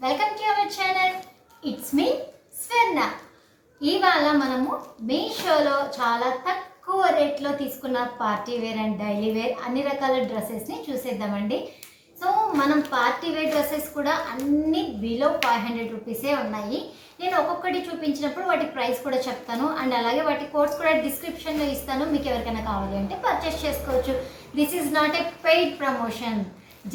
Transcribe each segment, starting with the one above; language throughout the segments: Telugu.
Welcome to our channel. It's me Swarna. ఇవాళ మనము మీషోలో చాలా తక్కువ రేట్లో తీసుకున్న party wear and daily wear అన్ని రకాల డ్రెస్సెస్ని చూసేద్దామండి. సో మనం పార్టీ వేర్ డ్రెస్సెస్ కూడా అన్ని బిలో 500 రూపీసే ఉన్నాయి. నేను ఒక్కొక్కటి చూపించినప్పుడు వాటి ప్రైస్ కూడా చెప్తాను అండ్ అలాగే వాటి కోడ్స్ కూడా డిస్క్రిప్షన్లో ఇస్తాను. మీకు ఎవరికైనా కావాలి అంటే పర్చేస్ చేసుకోవచ్చు. This is not a paid promotion.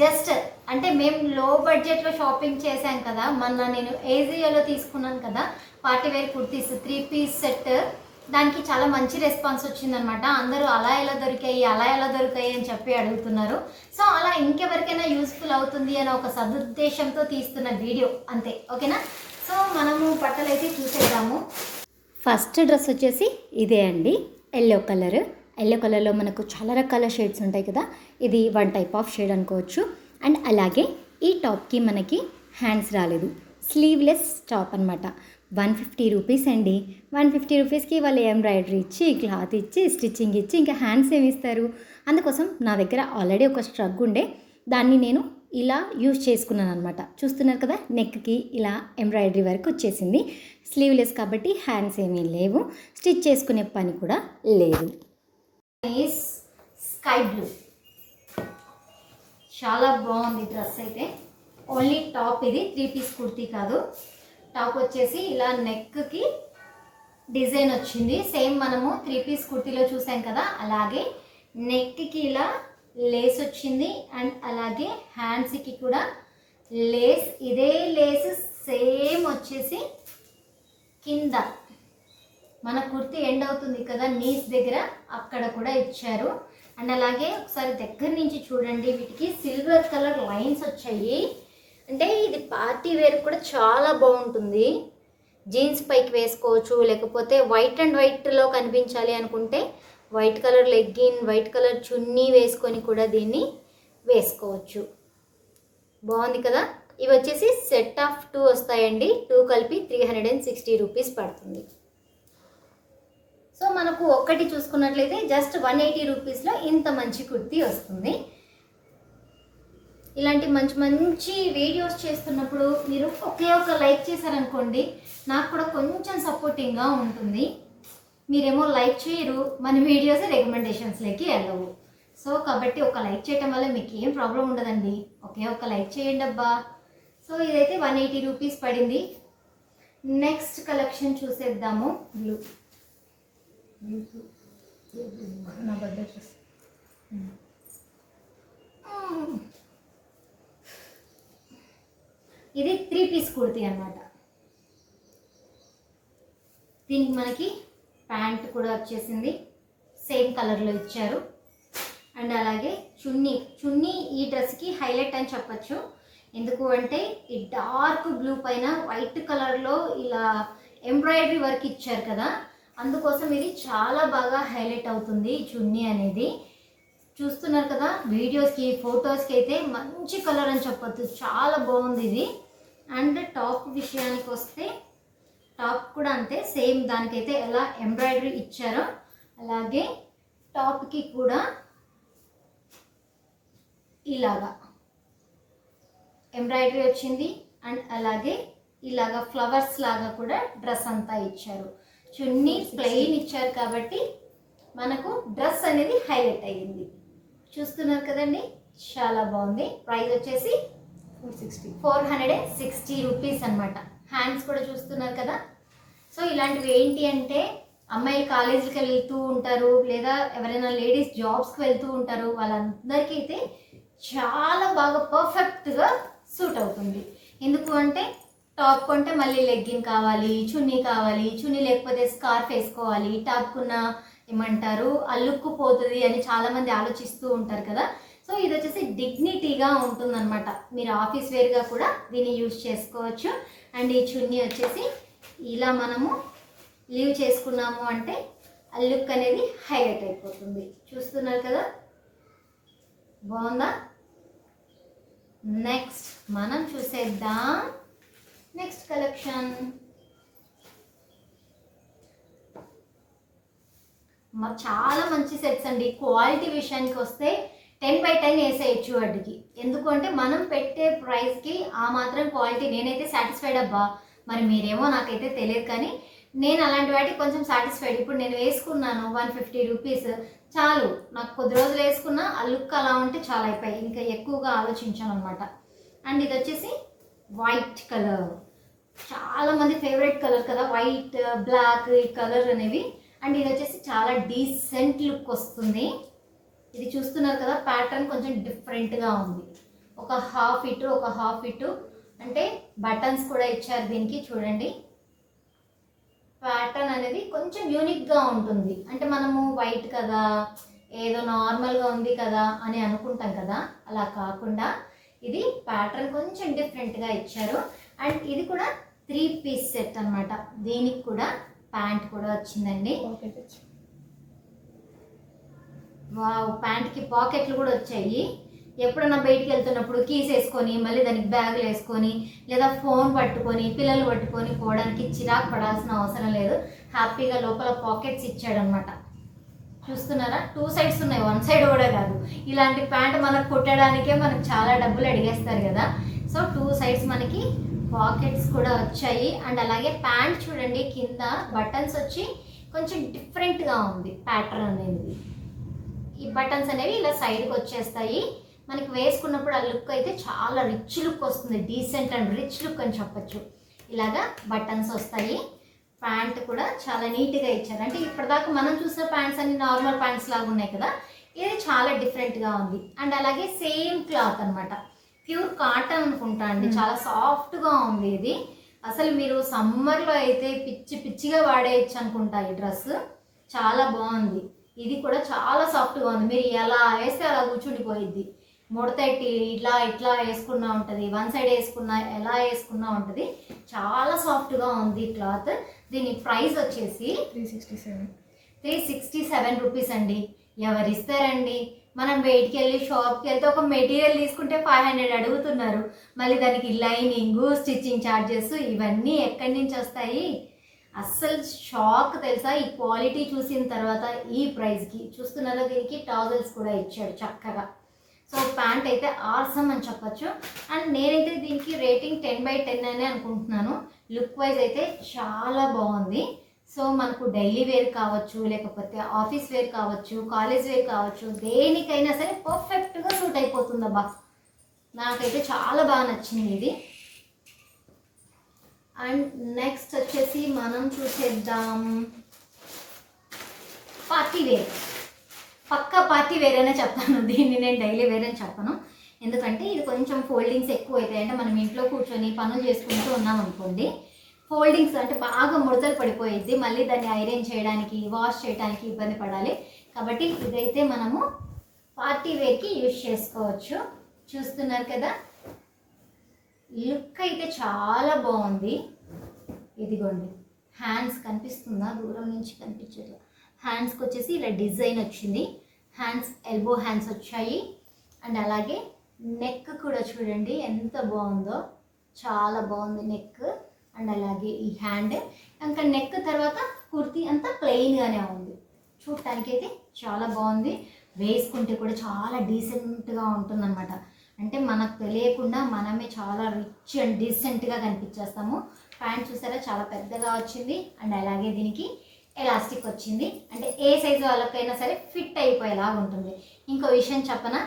Just అంటే మేము లో బడ్జెట్లో షాపింగ్ చేశాం కదా. మొన్న నేను ఏజియోలో తీసుకున్నాను కదా party wear kurtis 3 piece set. దానికి చాలా మంచి రెస్పాన్స్ వచ్చిందనమాట. అందరూ అలా ఎలా దొరికాయి అని చెప్పి అడుగుతున్నారు. సో అలా ఇంకెవరికైనా యూస్ఫుల్ అవుతుంది అని ఒక సదుద్దేశంతో తీస్తున్న వీడియో అంతే. ఓకేనా? సో మనము బట్టలు అయితే చూసేద్దాము. ఫస్ట్ డ్రెస్ వచ్చేసి ఇదే అండి, ఎల్లో కలర్లో మనకు చాలా రకాల షేడ్స్ ఉంటాయి కదా. ఇది వన్ టైప్ ఆఫ్ షేడ్ అనుకోవచ్చు. అండ్ అలాగే ఈ టాప్కి మనకి హ్యాండ్స్ రాలేదు, స్లీవ్లెస్ టాప్ అనమాట. 150 రూపీస్ అండి. 150 రూపీస్కి వాళ్ళు ఎంబ్రాయిడరీ ఇచ్చి, క్లాత్ ఇచ్చి, స్టిచ్చింగ్ ఇచ్చి, ఇంకా హ్యాండ్స్ ఏమి ఇస్తారు. అందుకోసం నా దగ్గర ఆల్రెడీ ఒక స్ట్రగ్ ఉండే, దాన్ని నేను ఇలా యూజ్ చేసుకున్నాను అనమాట. చూస్తున్నారు కదా, నెక్కి ఇలా ఎంబ్రాయిడరీ వర్క్ వచ్చేసింది. స్లీవ్లెస్ కాబట్టి హ్యాండ్స్ ఏమీ లేవు, స్టిచ్ చేసుకునే పని కూడా లేదు. స్కై బ్లూ చాలా బాగుంది డ్రెస్ అయితే. ఓన్లీ టాప్ ఇది 3 పీస్ కుర్తీ కాదు. టాప్ వచ్చేసి ఇలా నెక్కి డిజైన్ వచ్చింది. సేమ్ మనము 3 పీస్ కుర్తీలో చూసాం కదా, అలాగే నెక్కి ఇలా లేస్ వచ్చింది. అండ్ అలాగే హ్యాండ్స్కి కూడా లేస్, ఇదే లేస్ సేమ్ వచ్చేసి కింద మన కుర్తీ ఎండ్ అవుతుంది కదా నీస్ దగ్గర, అక్కడ కూడా ఇచ్చారు. అండ్ అలాగే ఒకసారి దగ్గర నుంచి చూడండి, వీటికి సిల్వర్ కలర్ లైన్స్ వచ్చాయి. అంటే ఇది పార్టీ వేర్ కూడా చాలా బాగుంటుంది. జీన్స్ పైకి వేసుకోవచ్చు, లేకపోతే వైట్ అండ్ వైట్లో కనిపించాలి అనుకుంటే white colour legging, white colour chunni వేసుకొని కూడా దీన్ని వేసుకోవచ్చు. బాగుంది కదా. ఇవి వచ్చేసి సెట్ ఆఫ్ 2 వస్తాయండి. 2 కలిపి 360 రూపీస్ పడుతుంది. సో మనకు ఒక్కటి చూసుకున్నట్లయితే జస్ట్ 180 రూపీస్లో ఇంత మంచి కుర్తీ వస్తుంది. ఇలాంటి మంచి మంచి వీడియోస్ చేస్తున్నప్పుడు మీరు ఒకే ఒక లైక్ చేశారనుకోండి, నాకు కూడా కొంచెం సపోర్టింగ్గా ఉంటుంది. మీరేమో లైక్ చేయరు, మన వీడియోస్ రికమెండేషన్స్లోకి వెళ్ళవు. సో కాబట్టి ఒక లైక్ చేయటం వల్ల మీకు ఏం ప్రాబ్లం ఉండదండి. ఒకే ఒక లైక్ చేయండి అబ్బా. సో ఇదైతే 180 రూపీస్ పడింది. నెక్స్ట్ కలెక్షన్ చూసేద్దాము. బ్లూ నా బర్త్డే డ్రెస్. ఇది 3 పీస్ కుర్తీ అన్నమాట. దీనికి మనకి ప్యాంట్ కూడా వచ్చేసింది, సేమ్ కలర్లో ఇచ్చారు. అండ్ అలాగే చున్నీ ఈ డ్రెస్కి హైలైట్ అని చెప్పచ్చు. ఎందుకు అంటే ఈ డార్క్ బ్లూ పైన వైట్ కలర్లో ఇలా ఎంబ్రాయిడరీ వర్క్ ఇచ్చారు కదా, అందుకోసం ఇది చాలా బాగా హైలైట్ అవుతుంది చున్నీ అనేది. చూస్తున్నారు కదా, వీడియోస్కి ఫొటోస్కి అయితే మంచి కలర్ అని చెప్పొచ్చు, చాలా బాగుంది ఇది. అండ్ టాప్ విషయానికి వస్తే టాప్ కూడా అంతే, సేమ్ దానికైతే ఎలా ఎంబ్రాయిడరీ ఇచ్చారో అలాగే టాప్కి కూడా ఇలాగా ఎంబ్రాయిడరీ వచ్చింది. అండ్ అలాగే ఇలాగా ఫ్లవర్స్ లాగా కూడా డ్రెస్ అంతా ఇచ్చారు. చున్నీ ప్లెయిన్ ఇచ్చారు కాబట్టి మనకు డ్రెస్ అనేది హైలైట్ అయ్యింది. చూస్తున్నారు కదండి, చాలా బాగుంది. ప్రైస్ వచ్చేసి 460 రూపీస్ అనమాట. హ్యాండ్స్ కూడా చూస్తున్నారు కదా. సో ఇలాంటివి ఏంటి అంటే అమ్మాయిలు కాలేజీకి వెళ్తూ ఉంటారు, లేదా ఎవరైనా లేడీస్ జాబ్స్కి వెళ్తూ ఉంటారు, వాళ్ళందరికీ అయితే చాలా బాగా పర్ఫెక్ట్గా సూట్ అవుతుంది. ఎందుకు అంటే టాప్ కొంటే మళ్ళీ లెగ్గిన్ కావాలి, చున్నీ లేకపోతే స్కార్ఫ్ వేసుకోవాలి, టాప్కున్న ఏమంటారు అల్లుక్కుపోతుంది అని చాలామంది ఆలోచిస్తూ ఉంటారు కదా. సో ఇది వచ్చేసి డిగ్నిటీగా ఉంటుందన్నమాట. మీరు ఆఫీస్ వేర్గా కూడా దీన్ని యూజ్ చేసుకోవచ్చు. అండ్ ఈ చున్నీ వచ్చేసి ఇలా మనము లీవ్ చేసుకున్నాము అంటే ఆ లుక్ అనేది హైలైట్ అయిపోతుంది. చూస్తున్నారు కదా, బాగుందా. నెక్స్ట్ మనం చూసేద్దాం నెక్స్ట్ కలెక్షన్. చాలా మంచి సెట్స్ అండి. క్వాలిటీ విషయానికి వస్తే 10/10 వేసేయచ్చు వాటికి. ఎందుకంటే మనం పెట్టే ప్రైస్కి ఆ మాత్రం క్వాలిటీ నేనైతే సాటిస్ఫైడ్ అబ్బా. మరి మీరేమో నాకైతే తెలియదు, కానీ నేను అలాంటి వాటికి కొంచెం సాటిస్ఫైడ్. ఇప్పుడు నేను వేసుకున్నాను 150 రూపీస్ చాలు, నాకు కొద్ది రోజులు వేసుకున్నా ఆ లుక్ అలా ఉంటే చాలా అయిపోయి, ఇంకా ఎక్కువగా ఆలోచించాను అనమాట. అండ్ ఇది వచ్చేసి వైట్ కలర్, చాలా మంది ఫేవరెట్ కలర్ కదా వైట్, బ్లాక్ ఈ కలర్ అనేవి. అండ్ ఇది వచ్చేసి చాలా డీసెంట్ లుక్ వస్తుంది. ఇది చూస్తున్నారు కదా, ప్యాటర్న్ కొంచెం డిఫరెంట్గా ఉంది. ఒక హాఫ్ ఇటు అంటే బటన్స్ కూడా ఇచ్చారు దీనికి. చూడండి ప్యాటర్న్ అనేది కొంచెం యూనిక్గా ఉంటుంది. అంటే మనము వైట్ కదా, ఏదో నార్మల్గా ఉంది కదా అని అనుకుంటాం కదా, అలా కాకుండా ఇది ప్యాటర్న్ కొంచెం డిఫరెంట్గా ఇచ్చారు. అండ్ ఇది కూడా 3 పీస్ సెట్ అనమాట. దీనికి కూడా ప్యాంట్ కూడా వచ్చిందండి. వావ్, ప్యాంట్కి పాకెట్లు కూడా వచ్చాయి. ఎప్పుడన్నా బయటికి వెళ్తున్నప్పుడు కీస్ వేసుకొని మళ్ళీ దానికి బ్యాగులు వేసుకొని లేదా ఫోన్ పట్టుకొని పిల్లలు పట్టుకొని పోవడానికి చిరాకు పడాల్సిన అవసరం లేదు. హ్యాపీగా లోపల పాకెట్స్ ఇచ్చాడనమాట. చూస్తున్నారా, 2 సైడ్స్ ఉన్నాయి, 1 సైడ్ కూడా కాదు. ఇలాంటి ప్యాంట్ మనకు కుట్టడానికే మనకు చాలా డబ్బులు అడిగేస్తారు కదా. సో 2 సైడ్స్ మనకి పాకెట్స్ కూడా వచ్చాయి. అండ్ అలాగే ప్యాంట్ చూడండి, కింద బటన్స్ వచ్చి కొంచెం డిఫరెంట్గా ఉంది ప్యాటర్న్ అనేది. ఈ బటన్స్ అనేవి ఇలా సైడ్కి వచ్చేస్తాయి. మనకి వేసుకున్నప్పుడు ఆ లుక్ అయితే చాలా రిచ్ లుక్ వస్తుంది, డీసెంట్ అండ్ రిచ్ లుక్ అని చెప్పచ్చు. ఇలాగా బటన్స్ వస్తాయి. ప్యాంట్ కూడా చాలా నీట్గా ఇచ్చారు. అంటే ఇప్పటిదాకా మనం చూసిన ప్యాంట్స్ అన్ని నార్మల్ ప్యాంట్స్ లాగా ఉన్నాయి కదా, ఇది చాలా డిఫరెంట్గా ఉంది. అండ్ అలాగే సేమ్ క్లాత్ అనమాట, ప్యూర్ కాటన్ అనుకుంటా అండి, చాలా సాఫ్ట్గా ఉంది ఇది. అసలు మీరు సమ్మర్లో అయితే పిచ్చిగా వాడేయచ్చు అనుకుంటా ఈ డ్రెస్. చాలా బాగుంది. ఇది కూడా చాలా సాఫ్ట్గా ఉంది. మీరు ఎలా వేస్తే అలా కూర్చుండిపోయిద్ది. ముడతెట్టి ఇట్లా వేసుకున్నా ఉంటుంది, 1 సైడ్ వేసుకున్నా ఎలా వేసుకున్నా ఉంటుంది. చాలా సాఫ్ట్గా ఉంది క్లాత్. దీని ప్రైస్ వచ్చేసి 367 రూపీస్ అండి. ఎవరిస్తారండి? మనం బయటికి వెళ్ళి షాప్కి వెళ్తే ఒక మెటీరియల్ తీసుకుంటే 500 అడుగుతున్నారు. మళ్ళీ దానికి లైనింగ్, స్టిచ్చింగ్ ఛార్జెస్ ఇవన్నీ ఎక్కడి నుంచి వస్తాయి? అస్సలు షాక్ తెలుసా ఈ క్వాలిటీ చూసిన తర్వాత. ఈ ప్రైస్కి చూస్తున్నారా, దీనికి టాజల్స్ కూడా ఇచ్చాడు చక్కగా. సో ప్యాంట్ అయితే ఆసమ్ అని చెప్పచ్చు. అండ్ నేనైతే దీనికి రేటింగ్ 10/10 అనే అనుకుంటున్నాను. లుక్ వైజ్ అయితే చాలా బాగుంది. సో మనకు డైలీ వేర్ కావచ్చు, లేకపోతే ఆఫీస్ వేర్ కావచ్చు, కాలేజ్ వేర్ కావచ్చు, దేనికైనా సరే పర్ఫెక్ట్గా సూట్ అయిపోతుందబ్బా. నాకైతే చాలా బాగా నచ్చింది ఇది. అండ్ నెక్స్ట్ వచ్చేసి మనం చూసేద్దాం పార్టీ వేర్. పక్కా పార్టీ వేర్ అనే చెప్తాను, దీన్ని నేను డైలీ వేర్ అని చెప్పను. ఎందుకంటే ఇది కొంచెం ఫోల్డింగ్స్ ఎక్కువ అవుతాయి. అంటే మనం ఇంట్లో కూర్చొని పనులు చేసుకుంటూ ఉన్నాం అనుకోండి, ఫోల్డింగ్స్ అంటే బాగా ముడతలు పడిపోయిద్ది. మళ్ళీ దాన్ని ఐరన్ చేయడానికి, వాష్ చేయడానికి ఇబ్బంది పడాలి. కాబట్టి ఇదైతే మనము పార్టీ వేర్కి యూజ్ చేసుకోవచ్చు. చూస్తున్నారు కదా, లుక్ అయితే చాలా బాగుంది. ఇదిగోండి, హ్యాండ్స్ కనిపిస్తుందా? దూరం నుంచి కనిపించదు. హ్యాండ్స్కి వచ్చేసి ఇలా డిజైన్ వచ్చింది. హ్యాండ్స్ ఎల్బో హ్యాండ్స్ వచ్చాయి. అండ్ అలాగే నెక్ కూడా చూడండి ఎంత బాగుందో, చాలా బాగుంది నెక్. అండ్ అలాగే ఈ హ్యాండ్, ఇంకా నెక్ తర్వాత కుర్తీ అంతా ప్లెయిన్గానే ఉంది. చూడటానికి అయితే చాలా బాగుంది. వేసుకుంటే కూడా చాలా డీసెంట్గా ఉంటుందన్నమాట. అంటే మనకు తెలియకుండా మనమే చాలా రిచ్ అండ్ డీసెంట్గా కనిపించేస్తాము. ప్యాంట్ చూసారా, చాలా పెద్దగా వచ్చింది. అండ్ అలాగే దీనికి ఎలాస్టిక్ వచ్చింది. అంటే ఏ సైజు వాళ్ళకైనా సరే ఫిట్ అయిపోయేలాగా ఉంటుంది. ఇంకో విషయం చెప్పనా,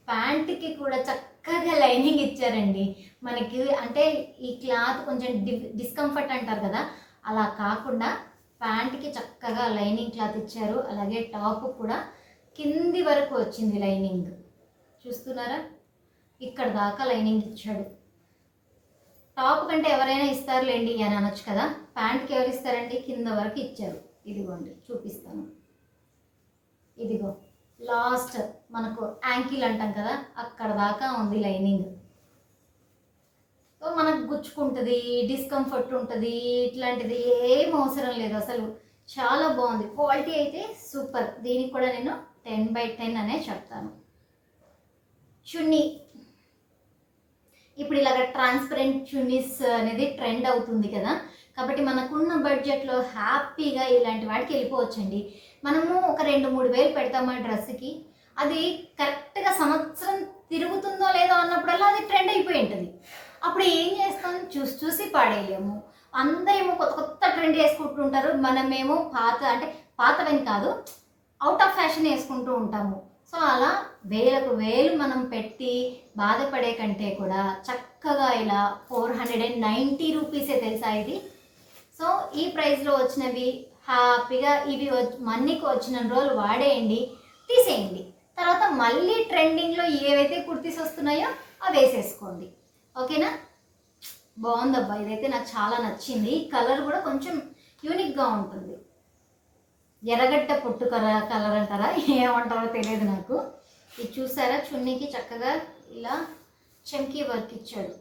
ప్యాంట్కి కూడా చక్కగా లైనింగ్ ఇచ్చారండి మనకి. అంటే ఈ క్లాత్ కొంచెం డిస్కంఫర్ట్ అంటారు కదా, అలా కాకుండా ప్యాంట్కి చక్కగా లైనింగ్ క్లాత్ ఇచ్చారు. అలాగే టాప్ కూడా కింది వరకు వచ్చింది లైనింగ్. చూస్తున్నారా, ఇక్కడ దాకా లైనింగ్ ఇచ్చాడు. టాప్ కంటే ఎవరైనా ఇస్తారులేండి అని అనొచ్చు కదా, ప్యాంట్కి ఎవరు ఇస్తారండి? కింద వరకు ఇచ్చారు. ఇదిగోండి చూపిస్తాను. ఇదిగో లాస్ట్ మనకు యాంకిల్ అంటాం కదా, అక్కడ దాకా ఉంది లైనింగ్. సో మనకు గుచ్చుకుంటుంది, డిస్కంఫర్ట్ ఉంటుంది, ఇట్లాంటిది ఏం అవసరం లేదు అసలు. చాలా బాగుంది, క్వాలిటీ అయితే సూపర్. దీనికి కూడా నేను 10/10 అనే చెప్తాను. చున్నీ, ఇప్పుడు ఇలాగ ట్రాన్స్పరెంట్ చున్నీస్ అనేది ట్రెండ్ అవుతుంది కదా, కాబట్టి మనకున్న బడ్జెట్లో హ్యాపీగా ఇలాంటి వాటికి వెళ్ళిపోవచ్చండి. మనము ఒక 2-3 వేలు పెడతామా డ్రెస్కి, అది కరెక్ట్గా సంవత్సరం తిరుగుతుందో లేదో అన్నప్పుడల్లా అది ట్రెండ్ అయిపోయి ఉంటుంది. అప్పుడు ఏం చేస్తాం, చూసి చూసి పాడేయలేము. అందరేమో కొత్త కొత్త ట్రెండ్ వేసుకుంటుంటారు, మనమేమో పాతవని కాదు, అవుట్ ఆఫ్ ఫ్యాషన్ వేసుకుంటూ ఉంటాము. సో అలా వేలకు వేలు మనం పెట్టి బాధపడే కంటే కూడా చక్కగా ఇలా 490 రూపీసే తెలుసా ఇది. సో ఈ ప్రైస్లో వచ్చినవి హ్యాపీగా ఇవి మనీకి వచ్చిన రోజులు వాడేయండి, తీసేయండి. తర్వాత మళ్ళీ ట్రెండింగ్లో ఏవైతే కుర్తీస్ వస్తున్నాయో అవి వేసేసుకోండి. ఓకేనా? బాగుందబ్బా, ఇదైతే నాకు చాలా నచ్చింది. కలర్ కూడా కొంచెం యూనిక్గా ఉంటుంది. ఎర్రగడ్డ పొట్టు కలర్ అంటారా, ఏమంటారో తెలియదు నాకు. ఇది చూసారా, చున్నీకి చక్కగా ఇలా చమ్కీ వర్క్ ఇచ్చాడు.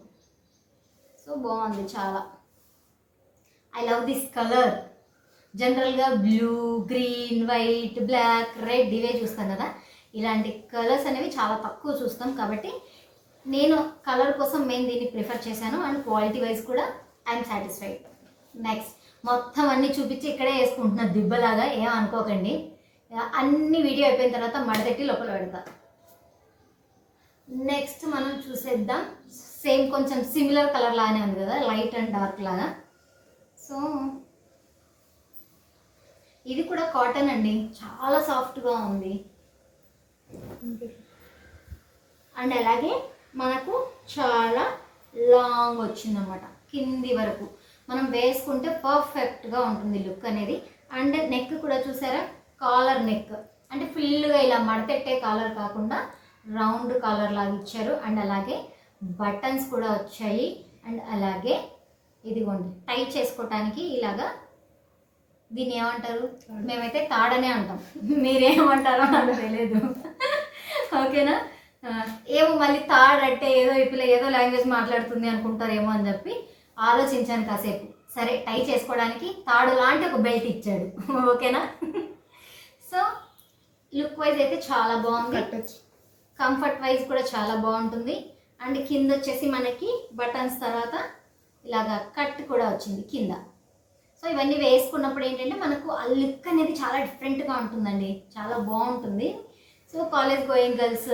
సో బాగుంది చాలా. I love this colour. జనరల్గా blue, green, white, black, red ఇవే చూస్తాం కదా. ఇలాంటి కలర్స్ అనేవి చాలా తక్కువ చూస్తాం, కాబట్టి నేను కలర్ కోసం మెయిన్ దీన్ని ప్రిఫర్ చేశాను. అండ్ క్వాలిటీ వైజ్ కూడా ఐఎమ్ సాటిస్ఫైడ్. నెక్స్ట్ మొత్తం అన్నీ చూపించి ఇక్కడే వేసుకుంటున్నా దిబ్బలాగా, ఏం అనుకోకండి. అన్ని వీడియో అయిపోయిన తర్వాత మడతెట్టి లోపల పెడతా. నెక్స్ట్ మనం చూసేద్దాం. సేమ్ కొంచెం సిమిలర్ కలర్ లాగానే ఉంది కదా, లైట్ అండ్ డార్క్ లాగా. సో ఇది కూడా కాటన్ అండి, చాలా సాఫ్ట్గా ఉంది. అండ్ అలాగే మనకు చాలా లాంగ్ వచ్చిందన్నమాట, కింది వరకు మనం వేసుకుంటే పర్ఫెక్ట్గా ఉంటుంది లుక్ అనేది. అండ్ నెక్ కూడా చూసారా, కాలర్ నెక్, అంటే ఫుల్గా ఇలా మడతెట్టే కాలర్ కాకుండా రౌండ్ కాలర్ లాగా ఇచ్చారు. అండ్ అలాగే బటన్స్ కూడా వచ్చాయి. అండ్ అలాగే ఇదిగోండి టైట్ చేసుకోవటానికి ఇలాగా, దీన్ని ఏమంటారు, మేమైతే తాడనే అంటాం, మీరేమంటారో నాకు తెలియదు. ఓకేనా? ఏమో మళ్ళీ తాడ్ అంటే ఏదో ఇప్పుడు ఏదో లాంగ్వేజ్ మాట్లాడుతుంది అనుకుంటారేమో అని చెప్పి ఆలోచించాను కాసేపు. సరే, టై చేసుకోవడానికి తాడు లాంటి ఒక బెల్ట్ ఇచ్చాడు. ఓకేనా? సో లుక్ వైజ్ అయితే చాలా బాగుంది, కంఫర్ట్ వైజ్ కూడా చాలా బాగుంటుంది. అండ్ కింద వచ్చేసి మనకి బటన్స్ తర్వాత ఇలాగా కట్ కూడా వచ్చింది కింద. సో ఇవన్నీ వేసుకున్నప్పుడు ఏంటంటే మనకు ఆ లుక్ అనేది చాలా డిఫరెంట్గా ఉంటుందండి, చాలా బాగుంటుంది. సో కాలేజ్ గోయింగ్ గర్ల్స్,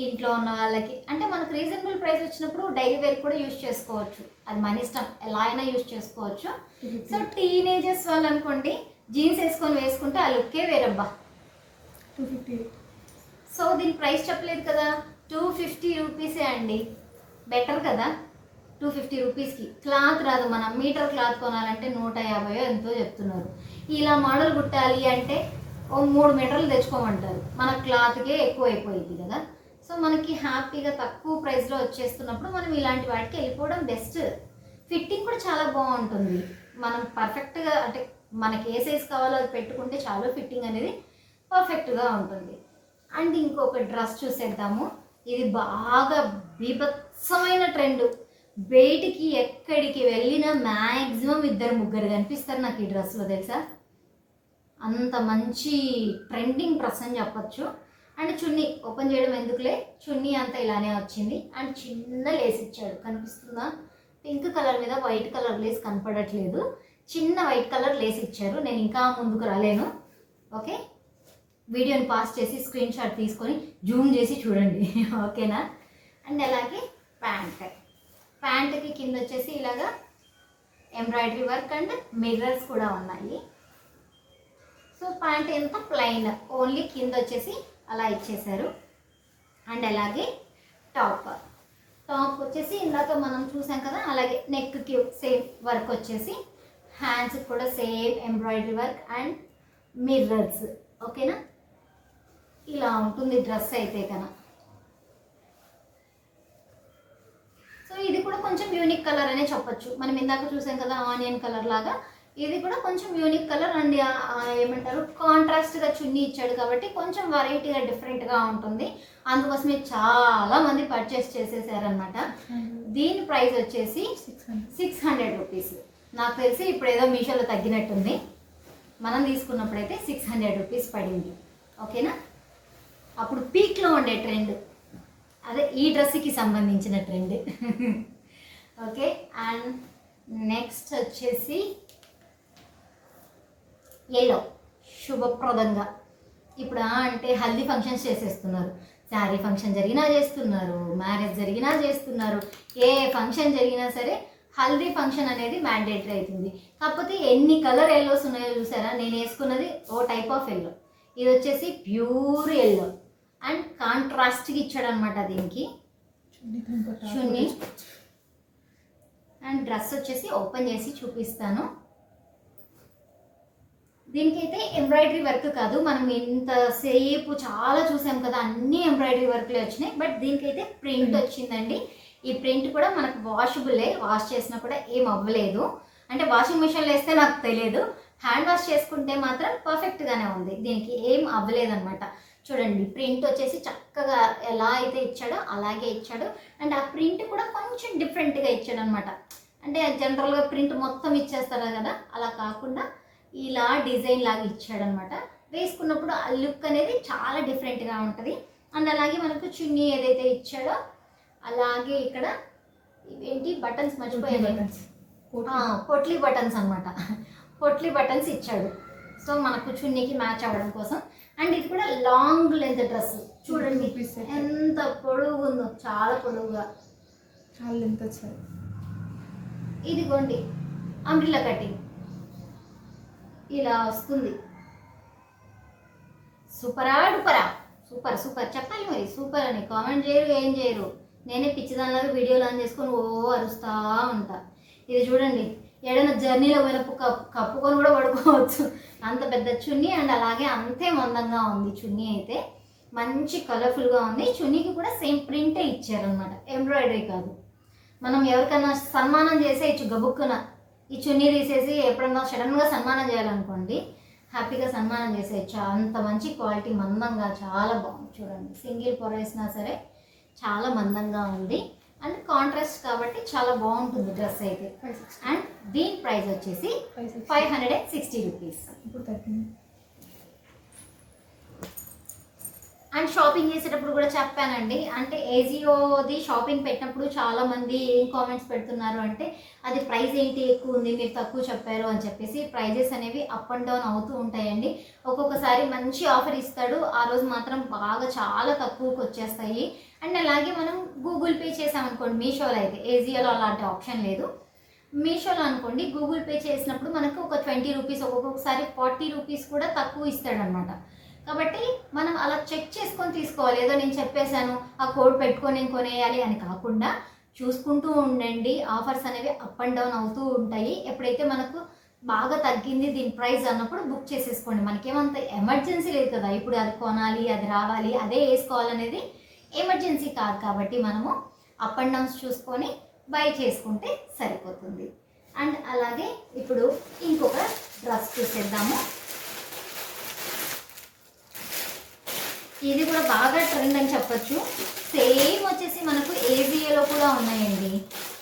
ఇంట్లో ఉన్న వాళ్ళకి, అంటే మనకు రీజనబుల్ ప్రైస్ వచ్చినప్పుడు డైలీ వేర్ కూడా యూజ్ చేసుకోవచ్చు, అది మన ఇష్టం, ఎలా అయినా యూజ్ చేసుకోవచ్చు. సో టీనేజర్స్ వాళ్ళు అనుకోండి, జీన్స్ వేసుకుంటే ఆ లుక్కే వేరబ్బా. 250. సో దీని ప్రైస్ చెప్పలేదు కదా, 250 రూపీసే అండి, బెటర్ కదా. 250 రూపీస్కి క్లాత్ రాదు, మనం మీటర్ క్లాత్ కొనాలంటే 150 ఎంతో చెప్తున్నారు. ఇలా మోడల్ కుట్టాలి అంటే ఓ 3 మీటర్లు తెచ్చుకోమంటారు, మన క్లాత్కే ఎక్కువ అయిపోయింది కదా. సో మనకి హ్యాపీగా తక్కువ ప్రైస్లో వచ్చేస్తున్నప్పుడు మనం ఇలాంటి వాటికి వెళ్ళిపోవడం బెస్ట్. ఫిట్టింగ్ కూడా చాలా బాగుంటుంది, మనం పర్ఫెక్ట్గా అంటే మనకి ఏ సైజ్ కావాలో అది పెట్టుకుంటే చాలా ఫిట్టింగ్ అనేది పర్ఫెక్ట్గా ఉంటుంది. అండ్ ఇంకొక డ్రెస్ చూసేద్దాము. ఇది బాగా బీభత్సమైన ట్రెండ్, బయటికి ఎక్కడికి వెళ్ళినా మ్యాక్సిమం 2-3 కనిపిస్తారు నాకు ఈ డ్రెస్లో, తెలుసా. అంత మంచి ట్రెండింగ్ డ్రెస్ అని చెప్పచ్చు. అండ్ చున్నీ ఓపెన్ చేయడం ఎందుకులే, చున్నీ అంతా ఇలానే వచ్చింది. అండ్ చిన్న లేస్ ఇచ్చాడు, కనిపిస్తుందా, పింక్ కలర్ మీద వైట్ కలర్ లేస్ కనపడట్లేదు, చిన్న వైట్ కలర్ లేస్ ఇచ్చారు. నేను ఇంకా ముందుకు రాలేను. ఓకే, వీడియోని పాస్ చేసి స్క్రీన్ షాట్ తీసుకొని జూమ్ చేసి చూడండి. ఓకేనా? అండ్ అలాగే ప్యాంట్కి కింద వచ్చేసి ఇలాగా ఎంబ్రాయిడరీ వర్క్ అండ్ మిర్రర్స్ కూడా ఉన్నాయి. సో ప్యాంట్ ఎంత ప్లెయిన్, ఓన్లీ కింద వచ్చేసి అలా ఇచ్చేసారు. అండ్ అలాగే టాప్ వచ్చేసి ఇందాక మనం చూసాం కదా, అలాగే నెక్కి సేమ్ వర్క్ వచ్చేసి, హ్యాండ్స్కి కూడా same embroidery work and mirrors. ఓకేనా? ఇలా ఉంటుంది డ్రెస్ అయితే కన్నా. సో ఇది కూడా కొంచెం యూనిక్ కలర్ అనే చెప్పొచ్చు, మనం ఇందాక చూసాం కదా ఆనియన్ కలర్ లాగా, ఇది కూడా కొంచెం యూనిక్ కలర్. అండ్ ఏమంటారు, కాంట్రాస్ట్గా చున్నీ ఇచ్చాడు కాబట్టి కొంచెం వెరైటీగా డిఫరెంట్గా ఉంటుంది, అందుకోసమే చాలా మంది పర్చేస్ చేసేసారనమాట. దీని ప్రైస్ వచ్చేసి 600 రూపీస్. నాకు తెలిసి ఇప్పుడు ఏదో మీషోలో తగ్గినట్టుంది, మనం తీసుకున్నప్పుడైతే 600 రూపీస్ పడింది. ఓకేనా? అప్పుడు పీక్లో ఉండే ట్రెండ్ అదే ఈ డ్రెస్కి సంబంధించిన ట్రెండ్. ఓకే, అండ్ నెక్స్ట్ వచ్చేసి ఎల్లో, శుభప్రదంగా ఇప్పుడు అంటే హల్దీ ఫంక్షన్స్ చేసేస్తున్నారు, శారీ ఫంక్షన్ జరిగినా చేస్తున్నారు, మ్యారేజ్ జరిగినా చేస్తున్నారు, ఏ ఫంక్షన్ జరిగినా సరే హల్దీ ఫంక్షన్ అనేది మ్యాండేటరీ అవుతుంది. కాకపోతే ఎన్ని కలర్ ఎల్లోస్ ఉన్నాయో చూసారా, నేను వేసుకున్నది ఓ టైప్ ఆఫ్ ఎల్లో, ఇది వచ్చేసి ప్యూర్ ఎల్లో అండ్ కాంట్రాస్ట్కి ఇచ్చాడు అనమాట దీనికి చున్నీ. అండ్ డ్రెస్ వచ్చేసి ఓపెన్ చేసి చూపిస్తాను. దీనికైతే ఎంబ్రాయిడరీ వర్క్ కాదు, మనం ఇంతసేపు చాలా చూసాం కదా అన్ని ఎంబ్రాయిడరీ వర్క్లే వచ్చినాయి, బట్ దీనికైతే ప్రింట్ వచ్చిందండి. ఈ ప్రింట్ కూడా మనకు వాషబులే, వాష్ చేసినా కూడా ఏం అవ్వలేదు. అంటే వాషింగ్ మిషన్లో వేస్తే నాకు తెలియదు, హ్యాండ్ వాష్ చేసుకుంటే మాత్రం పర్ఫెక్ట్గానే ఉంది, దీనికి ఏం అవ్వలేదు అనమాట. చూడండి ప్రింట్ వచ్చేసి చక్కగా ఎలా అయితే ఇచ్చాడో అలాగే ఇచ్చాడు. అండ్ ఆ ప్రింట్ కూడా కొంచెం డిఫరెంట్గా ఇచ్చాడు అనమాట. అంటే జనరల్గా ప్రింట్ మొత్తం ఇచ్చేస్తారు కదా, అలా కాకుండా ఇలా డిజైన్ లాగా ఇచ్చాడనమాట. వేసుకున్నప్పుడు ఆ లుక్ అనేది చాలా డిఫరెంట్గా ఉంటుంది. అండ్ అలాగే మనకు చున్నీ ఏదైతే ఇచ్చాడో అలాగే ఇక్కడ ఇవేంటి బటన్స్ మర్చిపోయాను, పొట్లీ బటన్స్ అనమాట, పొట్లీ బటన్స్ ఇచ్చాడు. సో మనకు చున్నీకి మ్యాచ్ అవ్వడం కోసం. అండ్ ఇది కూడా లాంగ్ లెంత్ డ్రెస్, చూడండి ఎంత పొడవు ఉందో, చాలా పొడవుగా, చాలా లెంత్ వచ్చారు. ఇదిగోండి అంబ్రిల్లా కటింగ్ ఇలా వస్తుంది. సూపరా డూపరా, సూపర్ సూపర్ చెప్పాలి మరి, సూపర్ అని కామెంట్ చేయరు ఏం చేయరు, నేనే పిచ్చిదానిలాగా వీడియోలు ఆన్ చేసుకొని ఓ అరుస్తూ ఉంటా. ఇది చూడండి ఏదైనా జర్నీలో పోయినప్పుడు కప్పుకొని కూడా పడుకోవచ్చు, అంత పెద్ద చున్నీ. అండ్ అలాగే అంతే మందంగా ఉంది చున్నీ, అయితే మంచి కలర్ఫుల్గా ఉంది. చున్నీకి కూడా సేమ్ ప్రింటే ఇచ్చారనమాట, ఎంబ్రాయిడరీ కాదు. మనం ఎవరికైనా సన్మానం చేసేయచ్చు గబుక్కున, ఈ చున్నీ తీసేసి ఎప్పుడన్నా సడన్గా సన్మానం చేయాలనుకోండి హ్యాపీగా సన్మానం చేసేయచ్చు, అంత మంచి క్వాలిటీ, మందంగా చాలా బాగుంది. చూడండి సింగిల్ పొర వేసినా సరే చాలా మందంగా ఉంది. అండ్ కాంట్రాస్ట్ కాబట్టి చాలా బాగుంటుంది డ్రెస్ అయితే. అండ్ దీని ప్రైస్ వచ్చేసి 560 రూపీస్. అండ్ షాపింగ్ చేసేటప్పుడు కూడా చెప్పానండి, అంటే ఏజియోది షాపింగ్ పెట్టినప్పుడు చాలామంది ఏం కామెంట్స్ పెడుతున్నారు అంటే అది ప్రైస్ ఏంటి ఎక్కువ ఉంది, మీరు తక్కువ చెప్పారు అని చెప్పేసి. ప్రైజెస్ అనేవి అప్ అండ్ డౌన్ అవుతూ ఉంటాయండి. ఒక్కొక్కసారి మంచి ఆఫర్ ఇస్తాడు, ఆ రోజు మాత్రం బాగా చాలా తక్కువకి వచ్చేస్తాయి. అండ్ అలాగే మనం గూగుల్ పే చేసామనుకోండి, మీషోలో అయితే, ఏజియోలో అలాంటి ఆప్షన్ లేదు. మీషోలో అనుకోండి గూగుల్ పే చేసినప్పుడు మనకు ఒక 20 రూపీస్, ఒక్కొక్కసారి 40 రూపీస్ కూడా తక్కువ ఇస్తాడనమాట. కాబట్టి మనం అలా చెక్ చేసుకొని తీసుకోవాలి. ఏదో నేను చెప్పేశాను ఆ కోడ్ పెట్టుకొని నేను కొనేయాలి అని కాకుండా చూసుకుంటూ ఉండండి. ఆఫర్స్ అనేవి అప్ అండ్ డౌన్ అవుతూ ఉంటాయి. ఎప్పుడైతే మనకు బాగా తగ్గింది దీని ప్రైస్ అన్నప్పుడు బుక్ చేసేసుకోండి. మనకేమంత ఎమర్జెన్సీ లేదు కదా, ఇప్పుడు అది కొనాలి, అది రావాలి, అదే వేసుకోవాలనేది ఎమర్జెన్సీ కాదు. కాబట్టి మనము అప్ అండ్ డౌన్స్ చూసుకొని బై చేసుకుంటే సరిపోతుంది. అండ్ అలాగే ఇప్పుడు ఇంకొక డ్రెస్ చూసేద్దాము. ఇది కూడా బాగా ట్రెండ్ అని చెప్పొచ్చు. సేమ్ వచ్చేసి మనకు ఏజియోలో కూడా ఉన్నాయండి,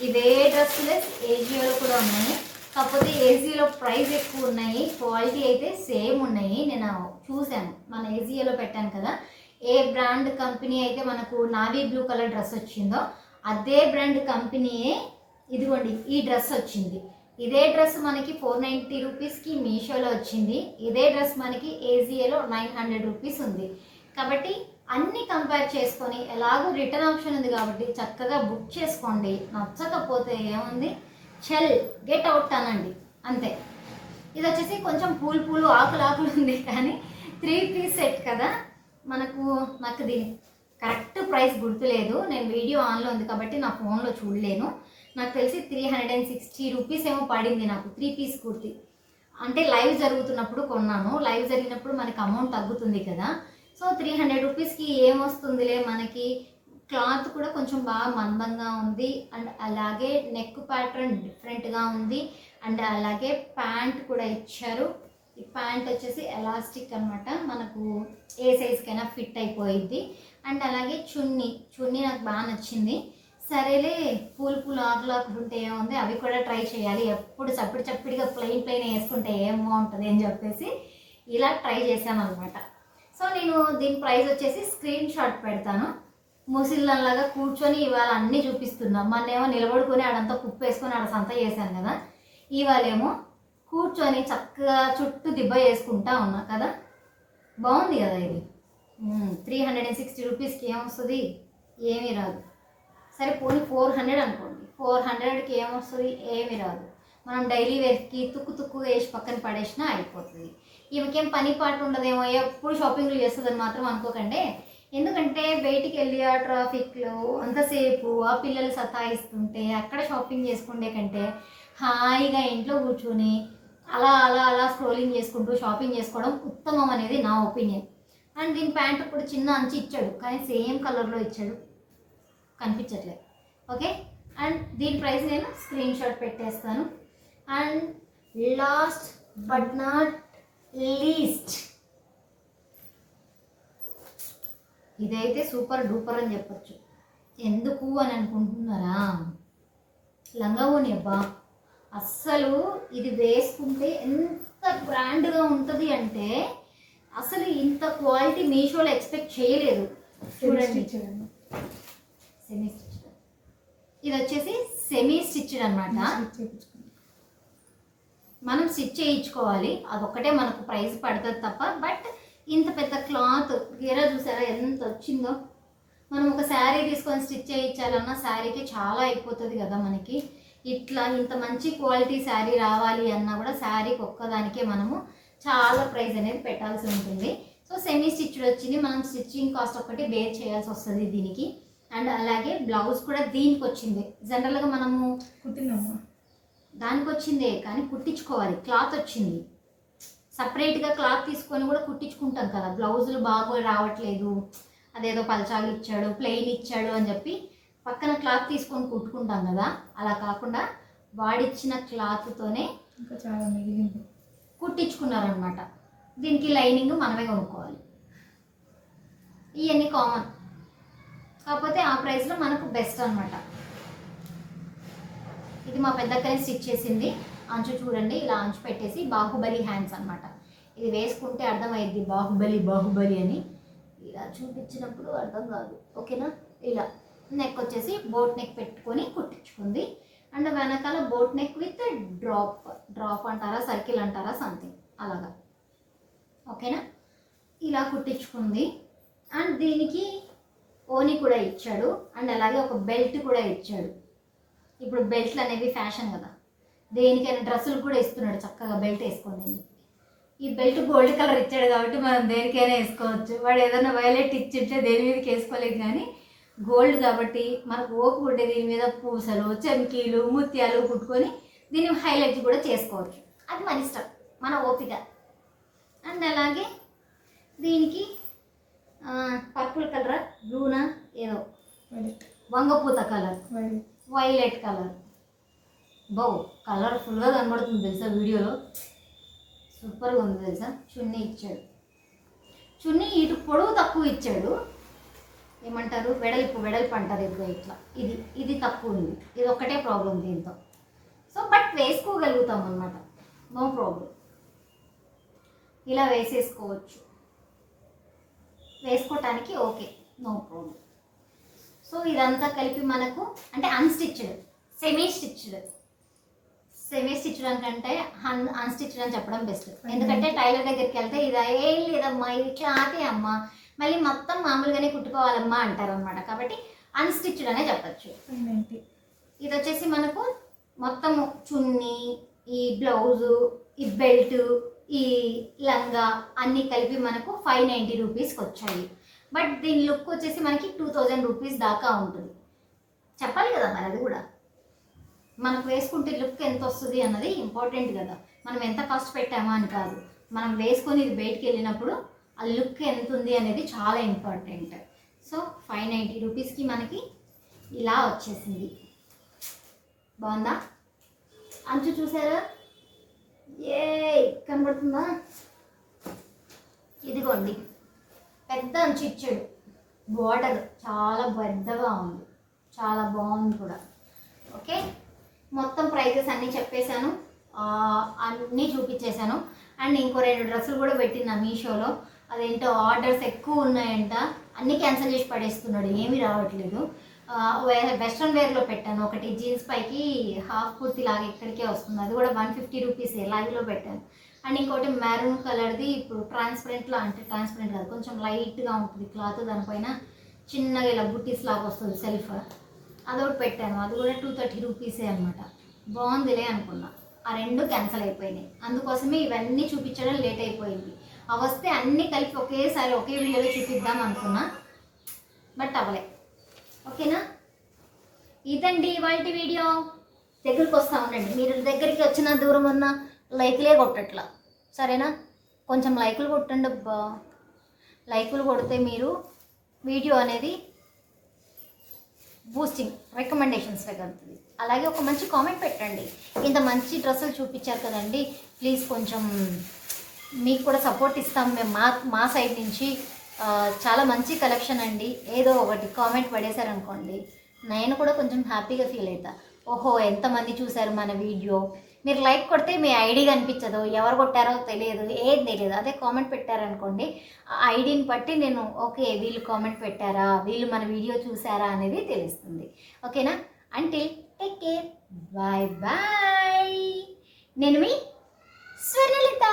ఇవే డ్రెస్సులే ఏజియోలో కూడా ఉన్నాయి. కాకపోతే ఏజియోలో ప్రైస్ ఎక్కువ ఉన్నాయి, క్వాలిటీ అయితే సేమ్ ఉన్నాయి. నేను చూశాను, మన ఏజియోలో పెట్టాను కదా, ఏ బ్రాండ్ కంపెనీ అయితే మనకు నావీ బ్లూ కలర్ డ్రెస్ వచ్చిందో అదే బ్రాండ్ కంపెనీయే ఇదిగోండి ఈ డ్రెస్ వచ్చింది. ఇదే డ్రెస్ మనకి 490 రూపీస్కి మీషోలో వచ్చింది. ఇదే డ్రెస్ మనకి ఏజియోలో 900 రూపీస్ ఉంది. కాబట్టి అన్నీ కంపేర్ చేసుకొని ఎలాగో రిటర్న్ ఆప్షన్ ఉంది కాబట్టి చక్కగా బుక్ చేసుకోండి. నచ్చకపోతే ఏముంది, చెల్ గెట్ అవుట్ అనండి అంతే. ఇది వచ్చేసి కొంచెం పూలు ఆకులు ఉంది, కానీ 3 పీస్ సెట్ కదా నాకు దీని కరెక్ట్ ప్రైస్ గుర్తులేదు, నేను వీడియో ఆన్లో ఉంది కాబట్టి నా ఫోన్లో చూడలేను. నాకు తెలిసి 360 రూపీస్ ఏమో పడింది నాకు 3 పీస్ కుర్తి. అంటే లైవ్ జరుగుతున్నప్పుడు కొన్నాను, లైవ్ జరిగినప్పుడు మనకి అమౌంట్ తగ్గుతుంది కదా, సో 300 రూపీస్కి ఏమొస్తుందిలే మనకి. క్లాత్ కూడా కొంచెం బాగా మందంగా ఉంది. అండ్ అలాగే నెక్ ప్యాటర్న్ డిఫరెంట్గా ఉంది. అండ్ అలాగే ప్యాంట్ కూడా ఇచ్చారు. ఈ ప్యాంట్ వచ్చేసి ఎలాస్టిక్ అనమాట, మనకు ఏ సైజ్కైనా ఫిట్ అయిపోయిద్ది. అండ్ అలాగే చున్నీ నాకు బాగా నచ్చింది. సరేలే పూలు ఆకులు ఉంటే ఏముంది, అవి కూడా ట్రై చేయాలి. ఎప్పుడు చప్పిడిగా ప్లెయిన్ వేసుకుంటే ఏం బాగుంటుంది అని చెప్పేసి ఇలా ట్రై చేశాను అనమాట. సో నేను దీని ప్రైస్ వచ్చేసి స్క్రీన్ షాట్ పెడతాను. ముసిల్లలాగా కూర్చొని ఇవాళ అన్నీ చూపిస్తున్నా. మొన్నేమో నిలబడుకొని ఆడంతా కుప్పు వేసుకొని ఆడ సంత చేశాను కదా, ఇవాళేమో కూర్చొని చక్కగా చుట్టూ దిబ్బ వేసుకుంటా ఉన్నా కదా. బాగుంది కదా ఇది. 360 రూపీస్కి ఏమొస్తుంది? ఏమీ రాదు. సరే పోనీ 400 అనుకోండి, 400కి ఏమొస్తుంది? ఏమీ రాదు. మనం డైలీ వేర్కి తుక్కు వేసి పక్కన పడేసినా అయిపోతుంది. ఈమెకేం పని పాటు ఉండదేమో, ఎప్పుడు షాపింగ్లు చేస్తుందని మాత్రం అనుకోకండి. ఎందుకంటే బయటికి వెళ్ళి ఆ ట్రాఫిక్లో అంతసేపు ఆ పిల్లలు సతాయిస్తుంటే అక్కడ షాపింగ్ చేసుకుంటే కంటే హాయిగా ఇంట్లో కూర్చొని అలా అలా అలా స్క్రోలింగ్ చేసుకుంటూ షాపింగ్ చేసుకోవడం ఉత్తమం అనేది నా ఒపీనియన్. అండ్ దీని ప్యాంటు కూడా చిన్న అంచు ఇచ్చాడు, కానీ సేమ్ కలర్లో ఇచ్చాడు, కనిపించట్లేదు. ఓకే, అండ్ దీని ప్రైస్ నేను స్క్రీన్ షాట్ పెట్టేస్తాను. And last but not least, ఇదైతే సూపర్ డూపర్ అని చెప్పచ్చు. ఎందుకు అని అనుకుంటున్నారా? లంగావోని అబ్బా, అస్సలు ఇది వేసుకుంటే ఎంత బ్రాండ్గా ఉంటుంది అంటే అసలు ఇంత క్వాలిటీ మీషోలో ఎక్స్పెక్ట్ చేయలేదు. చూడండి, సెమీ స్టిచ్డ్, ఇది వచ్చేసి సెమీ స్టిచ్డ్ అనమాట. మనం స్టిచ్ చేయించుకోవాలి, అదొక్కటే మనకు ప్రైస్ పడుతుంది తప్ప. బట్ ఇంత పెద్ద క్లాత్ గీరా చూసారా ఎంత వచ్చిందో. మనం ఒక శారీ తీసుకొని స్టిచ్ చేయించాలన్నా శారీకి చాలా అయిపోతుంది కదా మనకి. ఇట్లా ఇంత మంచి క్వాలిటీ శారీ రావాలి అన్నా కూడా శారీకి ఒక్కదానికే మనము చాలా ప్రైస్ అనేది పెట్టాల్సి ఉంటుంది. సో సెమీ స్టిచ్డ్ వచ్చింది, మనం స్టిచ్చింగ్ కాస్ట్ ఒక్కటి బేర్ చేయాల్సి వస్తుంది దీనికి. అండ్ అలాగే బ్లౌజ్ కూడా దీనికి వచ్చింది. జనరల్గా మనము కుట్టినమ్మా దానికి వచ్చిందే, కానీ కుట్టించుకోవాలి. క్లాత్ వచ్చింది సపరేట్గా, క్లాత్ తీసుకొని కూడా కుట్టించుకుంటాం కదా. బ్లౌజులు బాగా రావట్లేదు, అదేదో పలచాలు ఇచ్చాడు, ప్లెయిన్ ఇచ్చాడు అని చెప్పి పక్కన క్లాత్ తీసుకొని కుట్టుకుంటాం కదా. అలా కాకుండా వాడిచ్చిన క్లాత్తోనే ఇంకా చాలా మిగిలింది కుట్టించుకున్నారనమాట. దీనికి లైనింగ్ మనమే కొనుక్కోవాలి. ఇవన్నీ కామన్, కాకపోతే ఆ ప్రైస్లో మనకు బెస్ట్ అనమాట. ఇది మా పెద్దక్కనే స్టిచ్ చేసింది. అంచు చూడండి, ఇలా అంచు పెట్టేసి బాహుబలి హ్యాండ్స్ అనమాట. ఇది వేసుకుంటే అర్థమైద్ది బాహుబలి అని. ఇలా చూపించినప్పుడు అర్థం కాదు, ఓకేనా. ఇలా నెక్ వచ్చేసి బోట్ నెక్ పెట్టుకొని కుట్టించుకుంది. అండ్ వెనకాల బోట్ నెక్ విత్ డ్రాప్ అంటారా, సర్కిల్ అంటారా, సంథింగ్ అలాగా, ఓకేనా. ఇలా కుట్టించుకుంది. అండ్ దీనికి ఓని కూడా ఇచ్చాడు, అండ్ అలాగే ఒక బెల్ట్ కూడా ఇచ్చాడు. ఇప్పుడు బెల్ట్లు అనేవి ఫ్యాషన్ కదా, దేనికైనా డ్రెస్సులు కూడా ఇస్తున్నాడు చక్కగా బెల్ట్ వేసుకోండి అని చెప్పి. ఈ బెల్ట్ గోల్డ్ కలర్ ఇచ్చాడు కాబట్టి మనం దేనికైనా వేసుకోవచ్చు. వాడు ఏదైనా వైలెట్ ఇచ్చింటే దేని మీదకి వేసుకోలేదు, కానీ గోల్డ్ కాబట్టి మనకు ఓపిక ఉంటే దీని మీద పూసలు, చెమ్కీలు, ముత్యాలు కుట్టుకొని దీన్ని హైలైట్ కూడా చేసుకోవచ్చు. అది మన ఇష్టం, మన ఓపిక. అండ్ అలాగే దీనికి పర్పుల్ కలర్, బ్లూనా ఏదో వంగపూత కలర్, వైలెట్ కలర్, కలర్ఫుల్గా కనబడుతుంది తెలుసా వీడియోలో, సూపర్గా ఉంది తెలుసా. చున్నీ ఇచ్చాడు, చున్నీ ఇటు పొడవు తక్కువ ఇచ్చాడు, ఏమంటారు వెడల్పు అంటారు. ఇదిగో ఇట్లా ఇది తక్కువ ఉంది, ఇది ఒక్కటే ప్రాబ్లం దీంతో. సో బట్ వేసుకోగలుగుతాం అన్నమాట, నో ప్రాబ్లం. ఇలా వేసేసుకోవచ్చు, వేసుకోవటానికి ఓకే, నో ప్రాబ్లం. సో ఇదంతా కలిపి మనకు అంటే అన్స్టిచ్డ్, సెమీ స్టిచ్డ్ అంటే అన్స్టిచ్డ్ అని చెప్పడం బెస్ట్. ఎందుకంటే టైలర్ దగ్గరికి వెళ్తే ఇది ఏం లేదమ్మా, ఇది క్లాతే అమ్మా, మళ్ళీ మొత్తం మామూలుగానే కుట్టుకోవాలమ్మా అంటారు అనమాట. కాబట్టి అన్స్టిచ్డ్ అనే చెప్పచ్చు. ఇది వచ్చేసి మనకు మొత్తం చున్నీ, ఈ బ్లౌజు, ఈ బెల్ట్, ఈ లంగా అన్నీ కలిపి మనకు 590 రూపీస్కి వచ్చాయి. బట్ దీని లుక్ వచ్చేసి మనకి 2000 రూపీస్ దాకా ఉంటుంది. చెప్పాలి కదా మరి, అది కూడా మనకు వేసుకుంటే లుక్ ఎంత వస్తుంది అన్నది ఇంపార్టెంట్ కదా. మనం ఎంత కాస్ట్ పెట్టామా అని కాదు, మనం వేసుకొని ఇది బయటికి వెళ్ళినప్పుడు ఆ లుక్ ఎంత ఉంది అనేది చాలా ఇంపార్టెంట్. సో 590 రూపీస్కి మనకి ఇలా వచ్చేసింది. బాగుందా? అంచు చూసారా, కనబడుతుందా? ఇదిగోండి, పెద్ద అంచు ఇచ్చాడు, బోర్డర్ చాలా పెద్దగా ఉంది, చాలా బాగుంది కూడా. ఓకే, మొత్తం ప్రైజెస్ అన్నీ చెప్పేశాను, అన్నీ చూపించేశాను. అండ్ ఇంకో 2 డ్రెస్సులు కూడా పెట్టిన మీషోలో, అదేంటో ఆర్డర్స్ ఎక్కువ ఉన్నాయంట, అన్నీ క్యాన్సిల్ చేసి పడేస్తున్నాడు, ఏమీ రావట్లేదు. వెస్ట్రన్ వేర్లో పెట్టాను ఒకటి, జీన్స్ పైకి హాఫ్ కుర్తి లాగా ఇక్కడికే వస్తుంది, అది కూడా 150 రూపీస్ లైవ్లో పెట్టాను. అండ్ ఇంకోటి మెరూన్ కలర్ది ఇప్పుడు ట్రాన్స్పరెంట్లో, అంటే ట్రాన్స్పరెంట్ కాదు, కొంచెం లైట్గా ఉంటుంది క్లాత్, దానిపైన చిన్నగా ఇలా బుట్టీస్ లాగా వస్తుంది సెల్ఫ్, అదొకటి పెట్టాను. అది కూడా 230 రూపీసే అనమాట. బాగుందిలే అనుకున్నా. ఆ రెండు క్యాన్సిల్ అయిపోయినాయి. అందుకోసమే ఇవన్నీ చూపించడం లేట్ అయిపోయింది. అవి వస్తే అన్నీ కలిపి ఒకేసారి ఒకే వీడియోలో చూపిద్దాం అనుకున్నా, బట్ అవ్వలే. ఓకేనా, ఇదండి ఇవాళ వీడియో. దగ్గరికి వస్తూ ఉండండి. మీరు దగ్గరికి వచ్చిన దూరం ఉన్న లైక్లే కొట్టట్లా, సరేనా? కొంచెం లైకులు కొట్టండి అబ్బా. లైకులు కొడితే మీరు వీడియో అనేది బూస్టింగ్ రికమెండేషన్స్ తగ్గుతుంది. అలాగే ఒక మంచి కామెంట్ పెట్టండి. ఇంత మంచి డ్రెస్సులు చూపించారు కదండి, ప్లీజ్ కొంచెం మీకు కూడా సపోర్ట్ ఇస్తాం మేము మా సైడ్ నుంచి. చాలా మంచి కలెక్షన్ అండి. ఏదో ఒకటి కామెంట్ పడేశారనుకోండి, నేను కూడా కొంచెం హ్యాపీగా ఫీల్ అవుతా. ఓహో ఎంతమంది చూశారు మన వీడియో. మీరు లైక్ కొడితే మీ ఐడి కనిపించదు, ఎవరు కొట్టారో తెలియదు, ఏం తెలియదు. అదే కామెంట్ పెట్టారనుకోండి, ఆ ఐడిని బట్టి నేను ఓకే వీళ్ళు కామెంట్ పెట్టారా, వీళ్ళు మన వీడియో చూసారా అనేది తెలుస్తుంది. ఓకేనా, until take care, bye bye. నేను మీ స్వర్ణలత.